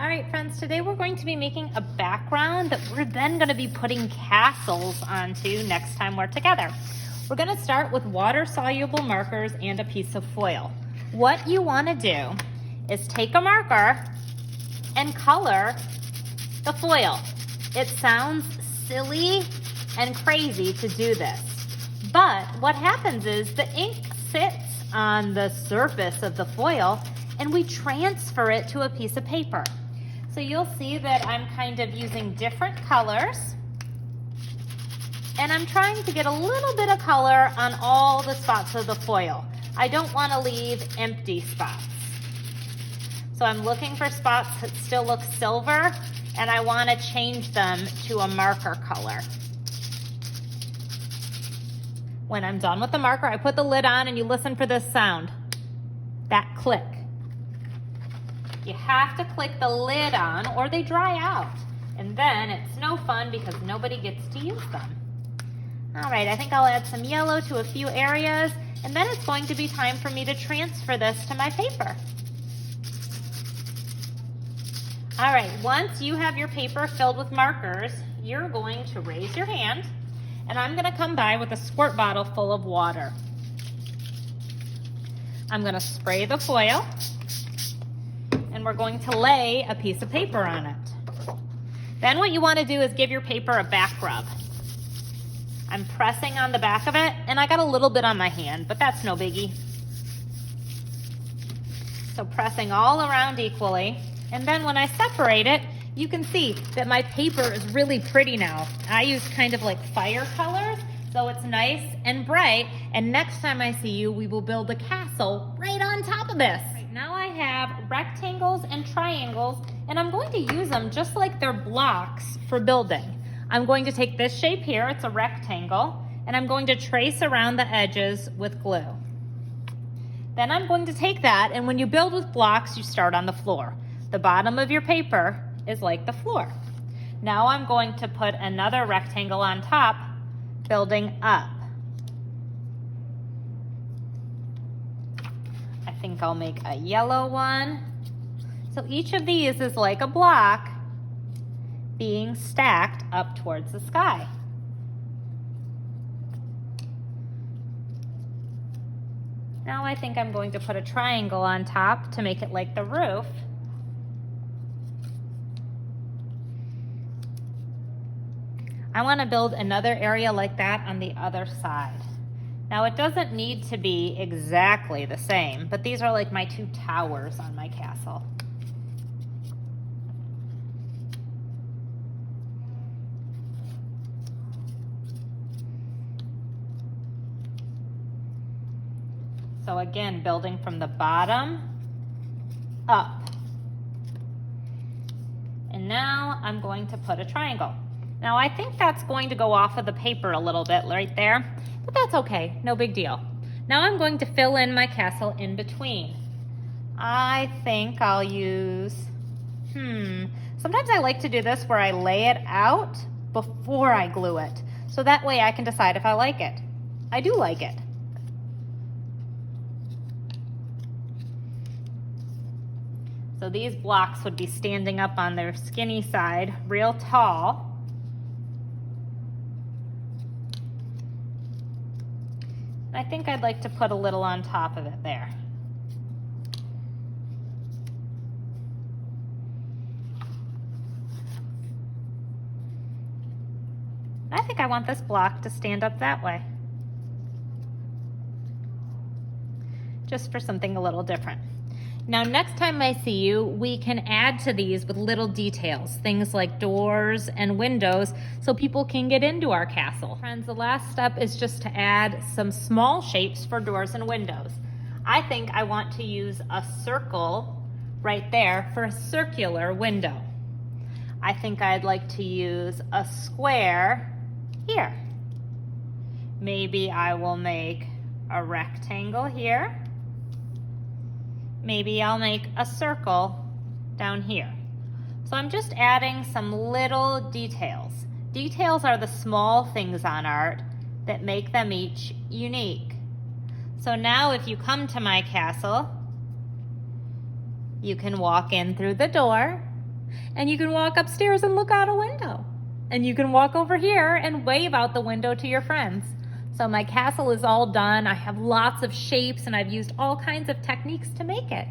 All right, friends, today we're going to be making a background that we're then going to be putting castles onto next time we're together. We're going to start with water-soluble markers and a piece of foil. What you want to do is take a marker and color the foil. It sounds silly and crazy to do this, but what happens is the ink sits on the surface of the foil and we transfer it to a piece of paper. So you'll see that I'm kind of using different colors, and I'm trying to get a little bit of color on all the spots of the foil. I don't want to leave empty spots. So I'm looking for spots that still look silver, and I want to change them to a marker color. When I'm done with the marker, I put the lid on and you listen for this sound, that click. You have to click the lid on or they dry out. And then it's no fun because nobody gets to use them. All right, I think I'll add some yellow to a few areas, and then it's going to be time for me to transfer this to my paper. All right, once you have your paper filled with markers, you're going to raise your hand, and I'm gonna come by with a squirt bottle full of water. I'm gonna spray the foil, and we're going to lay a piece of paper on it. Then what you want to do is give your paper a back rub. I'm pressing on the back of it, and I got a little bit on my hand, but that's no biggie. So pressing all around equally, and then when I separate it, you can see that my paper is really pretty now. I use kind of like fire colors, so it's nice and bright, and next time I see you, we will build a castle right on top of this. Now I have rectangles and triangles, and I'm going to use them just like they're blocks for building. I'm going to take this shape here, it's a rectangle, and I'm going to trace around the edges with glue. Then I'm going to take that, and when you build with blocks, you start on the floor. The bottom of your paper is like the floor. Now I'm going to put another rectangle on top, building up. I think I'll make a yellow one. So each of these is like a block being stacked up towards the sky. Now I think I'm going to put a triangle on top to make it like the roof. I want to build another area like that on the other side. Now it doesn't need to be exactly the same, but these are like my two towers on my castle. So again, building from the bottom up. And now I'm going to put a triangle. Now I think that's going to go off of the paper a little bit right there, but that's okay, no big deal. Now I'm going to fill in my castle in between. I think I'll use, sometimes I like to do this where I lay it out before I glue it. So that way I can decide if I like it. I do like it. So these blocks would be standing up on their skinny side, real tall. I think I'd like to put a little on top of it there. I think I want this block to stand up that way. Just for something a little different. Now, next time I see you, we can add to these with little details, things like doors and windows, so people can get into our castle. Friends, the last step is just to add some small shapes for doors and windows. I think I want to use a circle right there for a circular window. I think I'd like to use a square here. Maybe I will make a rectangle here. Maybe I'll make a circle down here. So I'm just adding some little details. Details are the small things on art that make them each unique. So now if you come to my castle, you can walk in through the door And you can walk upstairs and look out a window. And you can walk over here and wave out the window to your friends. So my castle is all done. I have lots of shapes and I've used all kinds of techniques to make it.